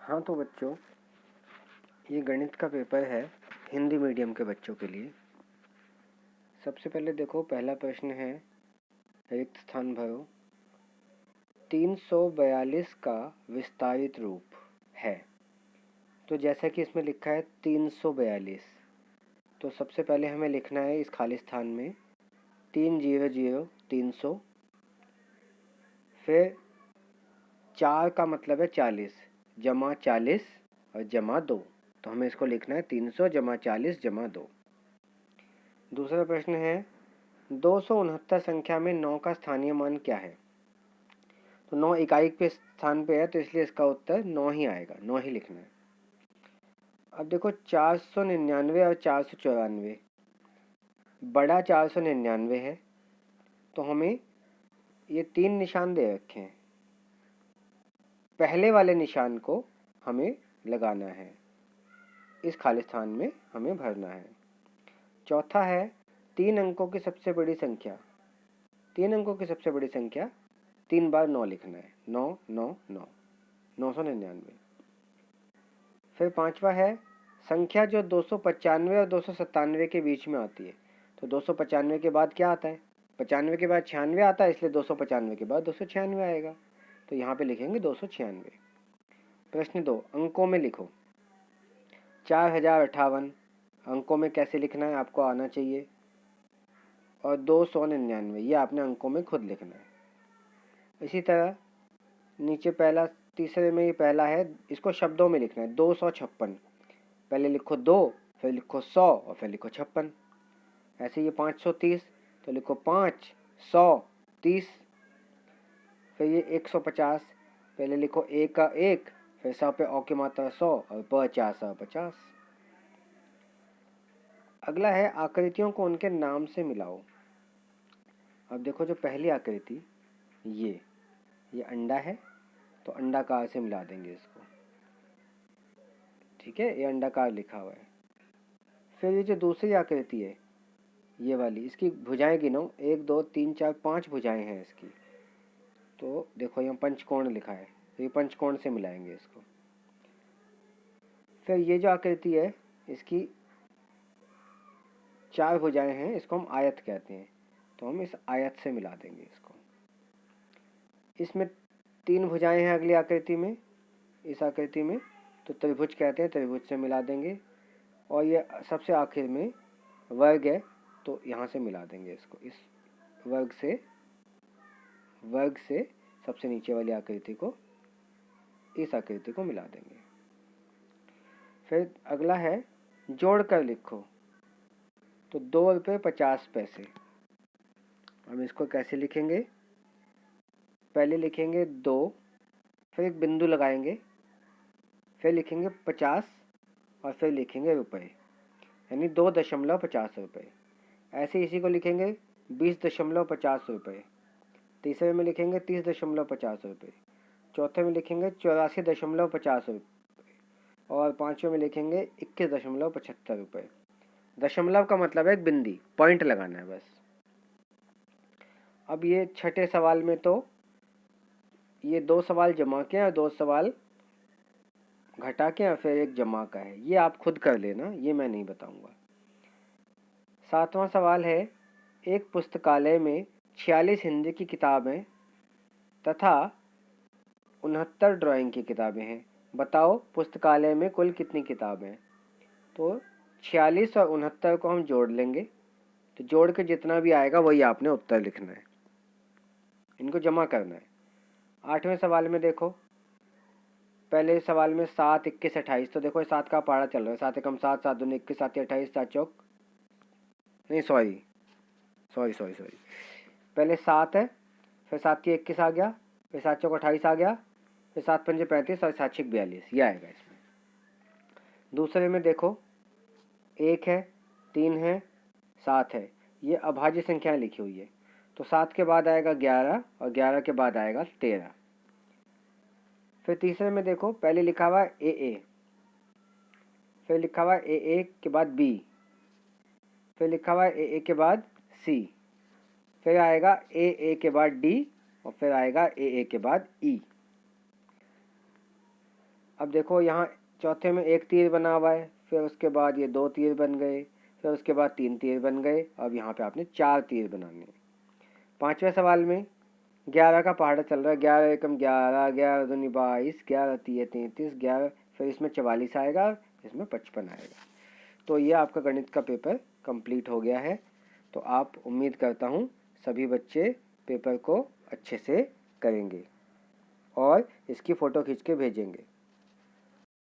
हाँ तो बच्चों, ये गणित का पेपर है हिंदी मीडियम के बच्चों के लिए। सबसे पहले देखो, पहला प्रश्न है, रिक्त स्थान भरो। 342 का विस्तारित रूप है। तो जैसा कि इसमें लिखा है 342, तो सबसे पहले हमें लिखना है इस खाली स्थान में 300 300, फिर 4 का मतलब है 40, जमा 40 और जमा 2, तो हमें इसको लिखना है 300 जमा 40 जमा 2। दूसरा प्रश्न है, 269 संख्या में 9 का स्थानीय मान क्या है? तो 9 इकाई के स्थान पे है, तो इसलिए इसका उत्तर 9 ही आएगा, 9 ही लिखना है। अब देखो, 499 और 494, बड़ा 499 है, तो हमें ये 3 निशान दे रखे हैं। पहले वाले निशान को हमें लगाना है, इस खाली स्थान में हमें भरना है। चौथा है, 3 अंकों की सबसे बड़ी संख्या। 3 अंकों की सबसे बड़ी संख्या 3 बार 9 लिखना है, 9 9 9, 999। फिर पांचवा है, संख्या जो 295 और 297 के बीच में आती है। तो 295 के बाद क्या आता है? 95 के बाद 96 आता है, इसलिए 295 के बाद 296 आएगा। तो यहाँ पे लिखेंगे 296। प्रश्न 2, अंकों में लिखो। 4058 अंकों में कैसे लिखना है आपको आना चाहिए, और 299 ये आपने अंकों में खुद लिखना है। इसी तरह नीचे पहला, तीसरे में ये पहला है, इसको शब्दों में लिखना है। 256, पहले लिखो 2, फिर लिखो 100 और फिर लिखो 56। ऐसे ये 530, तो लिखो 5 100 30। फिर ये 150, पहले लिखो 1 का 1, फिर 100 पे औ की मात्रा 100 और 50 और 50। अगला है, आकृतियों को उनके नाम से मिलाओ। अब देखो, जो पहली आकृति ये अंडा है, तो अंडाकार से मिला देंगे इसको। ठीक है, ये अंडाकार लिखा हुआ है। फिर ये जो दूसरी आकृति है, ये वाली, इसकी भुजाएं गिनो, 1 2 3 4 5 भुजाएं हैं इसकी। तो देखो यहाँ पंचकोण लिखा है, तो ये पंचकोण से मिलाएंगे इसको। फिर ये जो आकृति है, इसकी 4 भुजाएं हैं, इसको हम आयत कहते हैं, तो हम इस आयत से मिला देंगे इसको। इसमें 3 भुजाएं हैं अगली आकृति में, इस आकृति में, तो त्रिभुज कहते हैं, त्रिभुज से मिला देंगे। और ये सबसे आखिर में वर्ग है, तो यहाँ से मिला देंगे इसको, इस वर्ग से सबसे नीचे वाली आकृति को, इस आकृति को मिला देंगे। फिर अगला है, जोड़ कर लिखो। तो 2 रुपये 50 पैसे। हम इसको कैसे लिखेंगे? पहले लिखेंगे 2, फिर एक बिंदु लगाएंगे, फिर लिखेंगे 50 और फिर लिखेंगे रुपये, यानी 2.50 रुपये। ऐसे इसी को लिखेंगे 20.50 रुपये। तीसरे में लिखेंगे 30.50 रुपये। चौथे में लिखेंगे 84.50 रुपये। और पांचवें में लिखेंगे 21.75 रुपये। दशमलव का मतलब है एक बिंदी, पॉइंट लगाना है बस। अब ये छठे सवाल में तो ये 2 सवाल जमा के और 2 सवाल घटा के और फिर एक जमा का है, ये आप खुद कर लेना, ये मैं नहीं बताऊंगा। 7वां सवाल है, एक पुस्तकालय में 46 हिंदी की किताबें तथा 69 ड्राइंग की किताबें हैं। बताओ पुस्तकालय में कुल कितनी किताबें हैं? तो 46 और 69 को हम जोड़ लेंगे, तो जोड़ के जितना भी आएगा वही आपने उत्तर लिखना है, इनको जमा करना है। 8वें सवाल में देखो, पहले सवाल में 7 21 28, तो देखो 7 का पारा चल रहा है, 7 एकम 7 7 दूनी 21 7 28 7 चौक, नहीं सॉरी, पहले 7 है, फिर 7 की 21 आ गया, फिर 7 चौक 28 आ गया, फिर 7 पंजे 35 और 7 छिक 42, ये आएगा इसमें। दूसरे में देखो, 1 है, 3 है, 7 है, ये अभाज्य संख्याएं लिखी हुई है, तो 7 के बाद आएगा 11 और 11 के बाद आएगा 13। फिर तीसरे में देखो, पहले लिखा हुआ ए ए, फिर लिखा हुआ ए ए के बाद बी, फिर लिखा हुआ ए ए के बाद सी, फिर आएगा ए ए के बाद डी और फिर आएगा ए ए के बाद ई। अब देखो यहाँ चौथे में एक तीर बना हुआ है, फिर उसके बाद ये 2 तीर बन गए, फिर उसके बाद 3 तीर बन गए। अब यहाँ पे आपने 4 तीर बनाने हैं। 5वें सवाल में 11 का पहाड़ा चल रहा है, 11 एकम 11, 11 दूनी 22, 11 तिये 33, 11, फिर इसमें 44 आएगा, इसमें 55 आएगा। तो ये आपका गणित का पेपर कंप्लीट हो गया है। तो आप उम्मीद करता हूँ सभी बच्चे पेपर को अच्छे से करेंगे और इसकी फ़ोटो खींच के भेजेंगे।